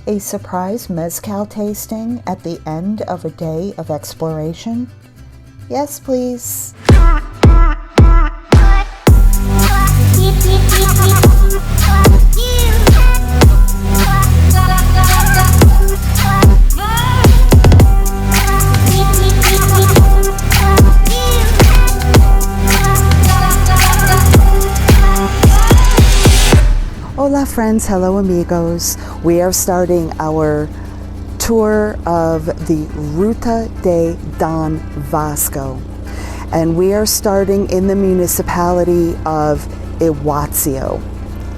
A surprise mezcal tasting at the end of a day of exploration? Yes, please. Hola friends, hello amigos. We are starting our tour of the Ruta de Vasco, and we are starting in the municipality of Iguazio.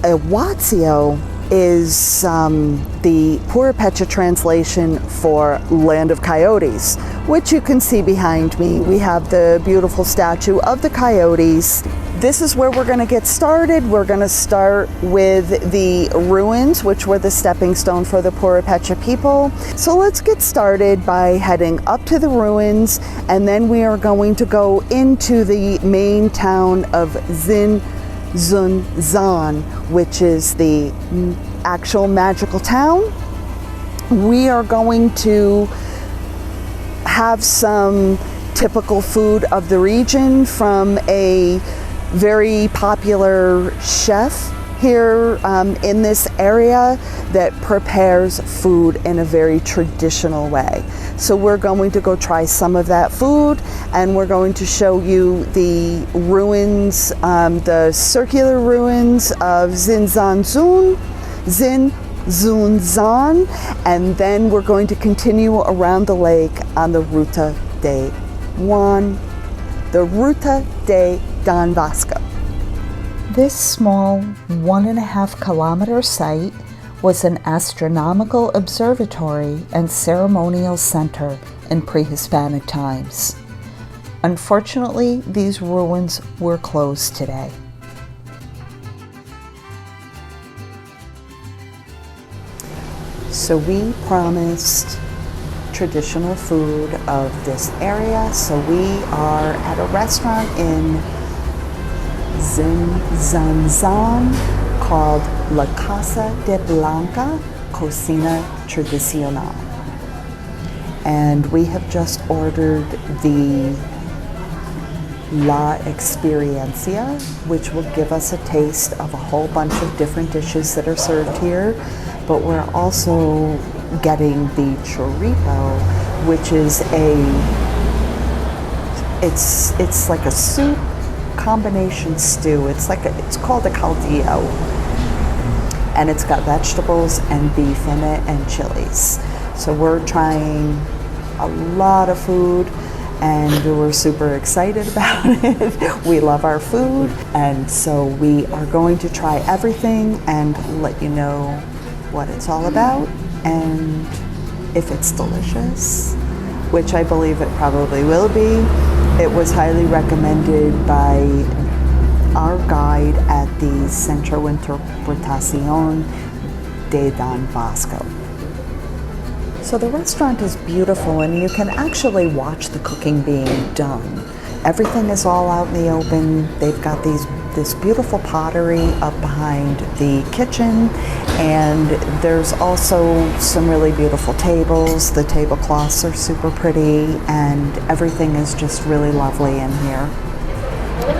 Iguazio is the Purépecha translation for Land of Coyotes, which you can see behind me. We have the beautiful statue of the coyotes. This is where we're going to get started. We're going to start with the ruins, which were the stepping stone for the Purépecha people. So let's get started by heading up to the ruins, and then we are going to go into the main town of Tzintzuntzan, which is the actual magical town. We are going to have some typical food of the region from a very popular chef here in this area that prepares food in a very traditional way. So we're going to go try some of that food, and we're going to show you the ruins, the circular ruins of Tzintzuntzan, and then we're going to continue around the lake on the Ruta de Vasco. This small 1.5 kilometer site was an astronomical observatory and ceremonial center in pre-Hispanic times. Unfortunately, these ruins were closed today. So we promised traditional food of this area, so we are at a restaurant in Tzintzuntzan called La Casa de Blanca Cocina Tradicional, and we have just ordered the La Experiencia, which will give us a taste of a whole bunch of different dishes that are served here. But we're also getting the chorito, which is it's like a soup combination stew. It's called a caldillo, and it's got vegetables and beef in it and chilies. So we're trying a lot of food, and we're super excited about it. We love our food, and so we are going to try everything and let you know what it's all about and if it's delicious, which I believe it probably will be. It was highly recommended by our guide at the Centro Interpretación de Vasco. So the restaurant is beautiful, and you can actually watch the cooking being done. Everything is all out in the open. They've got this beautiful pottery up behind the kitchen, and there's also some really beautiful tables. The tablecloths are super pretty, and everything is just really lovely in here.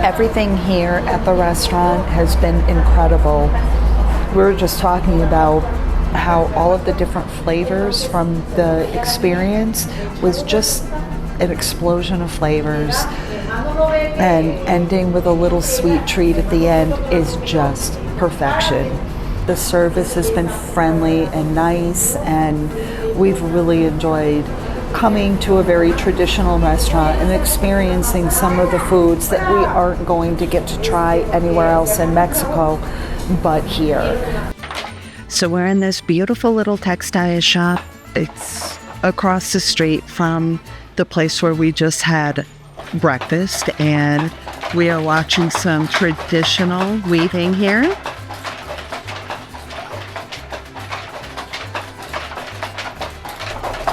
Everything here at the restaurant has been incredible. We were just talking about how all of the different flavors from the experience was just an explosion of flavors, and ending with a little sweet treat at the end is just perfection. The service has been friendly and nice, and we've really enjoyed coming to a very traditional restaurant and experiencing some of the foods that we aren't going to get to try anywhere else in Mexico but here. So we're in this beautiful little textile shop. It's across the street from the place where we just had breakfast, and we are watching some traditional weaving here.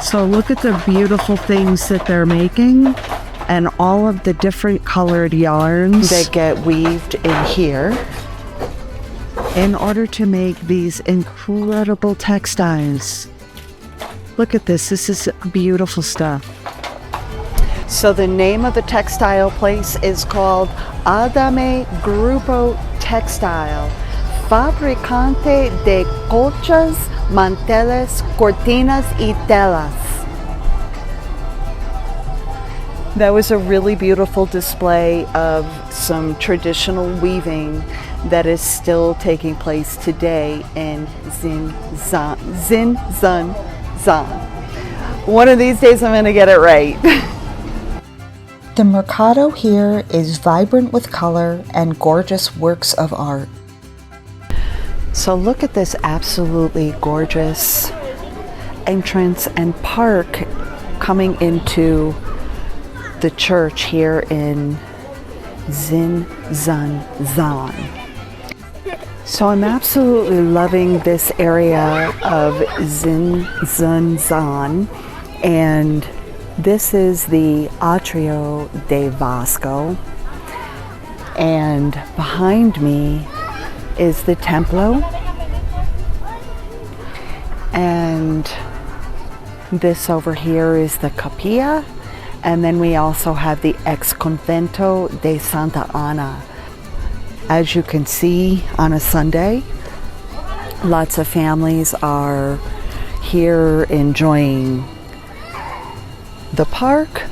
So look at the beautiful things that they're making and all of the different colored yarns that get weaved in here. in order to make these incredible textiles. Look at this. This is beautiful stuff. So the name of the textile place is called Adame Grupo Textile, fabricante de colchas, manteles, cortinas y telas. That was a really beautiful display of some traditional weaving that is still taking place today in Tzintzuntzan. One of these days I'm going to get it right. The mercado here is vibrant with color and gorgeous works of art. So look at this absolutely gorgeous entrance and park coming into the church here in Tzintzuntzan. So I'm absolutely loving this area of Tzintzuntzan, and this is the Ruta de Vasco, and behind me is the Templo, and this over here is the Capilla, and then we also have the Ex Convento de Santa Ana. As you can see, on a Sunday, lots of families are here enjoying the park.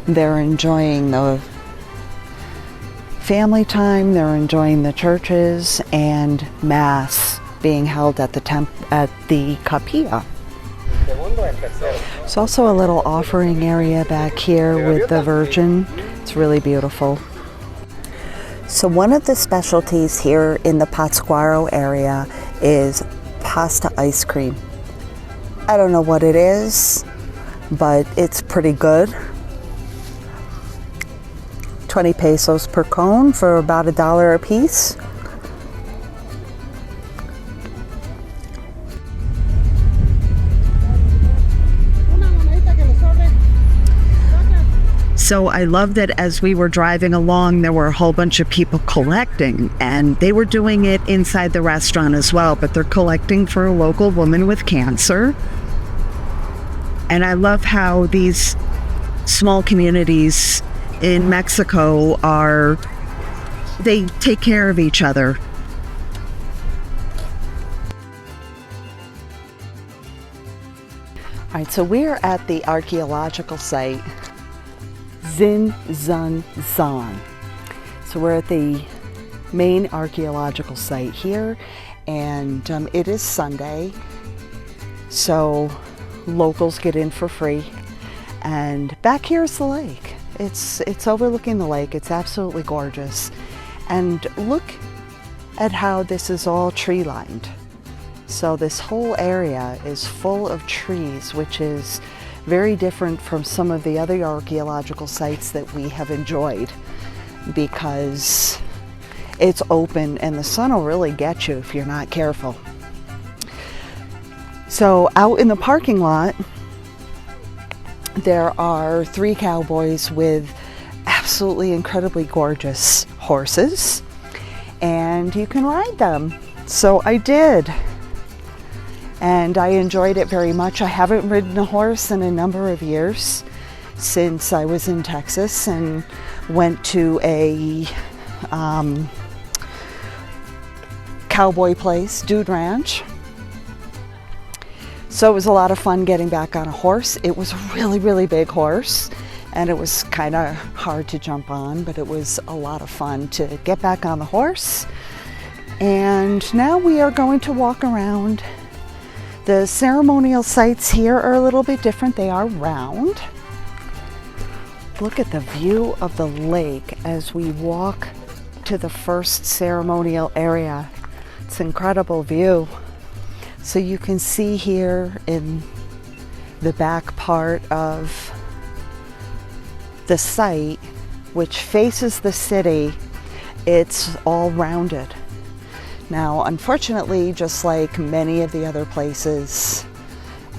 They're enjoying the family time, they're enjoying the churches, and Mass being held at the Capilla. There's also a little offering area back here with the Virgin. It's really beautiful. So one of the specialties here in the Pátzcuaro area is pasta ice cream. I don't know what it is, but it's pretty good. 20 pesos per cone for about $1 a piece. So I love that as we were driving along, there were a whole bunch of people collecting, and they were doing it inside the restaurant as well, but they're collecting for a local woman with cancer. And I love how these small communities in Mexico they take care of each other. All right, so we're at the archaeological site, Tzintzuntzan. So we're at the main archaeological site here, and it is Sunday, so locals get in for free. And back here is the lake. It's overlooking the lake. It's absolutely gorgeous. And look at how this is all tree lined. So this whole area is full of trees, which is very different from some of the other archaeological sites that we have enjoyed, because it's open and the sun will really get you if you're not careful. So out in the parking lot, there are 3 cowboys with absolutely incredibly gorgeous horses, and you can ride them. So I did, and I enjoyed it very much. I haven't ridden a horse in a number of years, since I was in Texas and went to a cowboy place, Dude Ranch. So it was a lot of fun getting back on a horse. It was a really, really big horse, and it was kind of hard to jump on, but it was a lot of fun to get back on the horse. And now we are going to walk around. The ceremonial sites here are a little bit different. They are round. Look at the view of the lake as we walk to the first ceremonial area. It's an incredible view. So you can see here in the back part of the site, which faces the city, it's all rounded. Now, unfortunately, just like many of the other places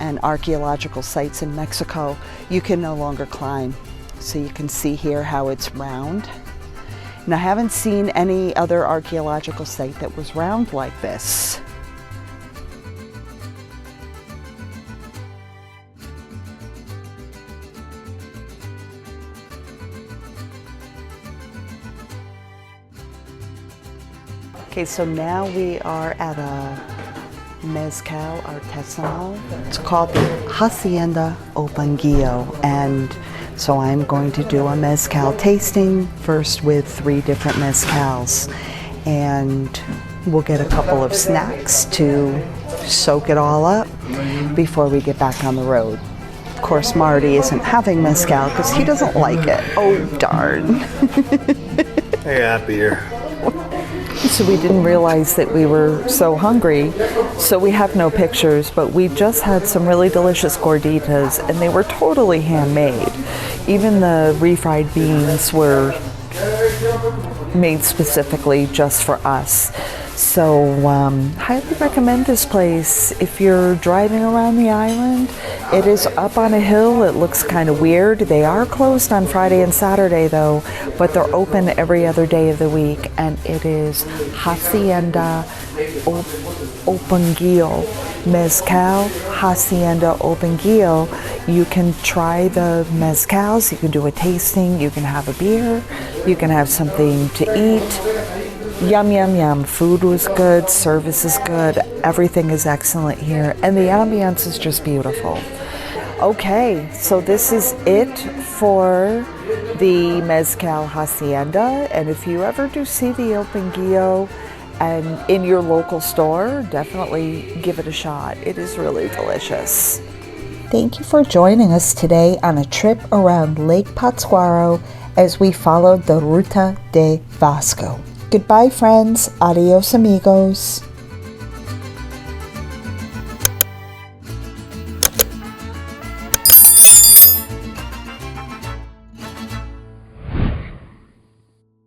and archaeological sites in Mexico, you can no longer climb. So you can see here how it's round. And I haven't seen any other archaeological site that was round like this. Okay, so now we are at a mezcal artisanal. It's called the Hacienda Opanguillo, and so I'm going to do a mezcal tasting first with 3 different mezcals, and we'll get a couple of snacks to soak it all up before we get back on the road. Of course, Marty isn't having mezcal because he doesn't like it. Oh, darn. Hey, happy here. So we didn't realize that we were so hungry, so we have no pictures, but we just had some really delicious gorditas, and they were totally handmade. Even the refried beans were made specifically just for us. So highly recommend this place if you're driving around the island. It is up on a hill. It looks kind of weird. They are closed on Friday and Saturday though, but they're open every other day of the week, and it is Hacienda Opanguillo. Mezcal Hacienda Opanguillo. You can try the mezcals, you can do a tasting, you can have a beer, you can have something to eat. Yum, yum, yum. Food was good, service is good, everything is excellent here, and the ambiance is just beautiful. Okay, so this is it for the Mezcal Hacienda, and if you ever do see the Opanguillo and in your local store, definitely give it a shot. It is really delicious. Thank you for joining us today on a trip around Lake Pátzcuaro as we followed the Ruta de Vasco. Goodbye, friends. Adios, amigos.